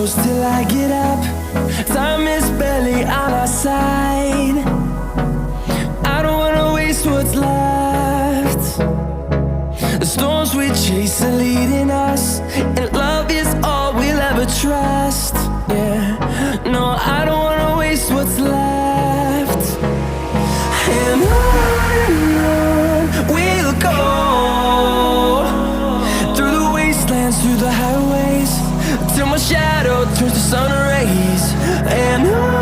close till I get up. Time is barely on our side. I don't wanna waste what's left. The storms we chase are leading us, and love is all we'll ever trust. Yeah, no, I don't wanna waste what's left. And on we'll go, through the wastelands, through the highways, till my shadow turns to sun rays. And on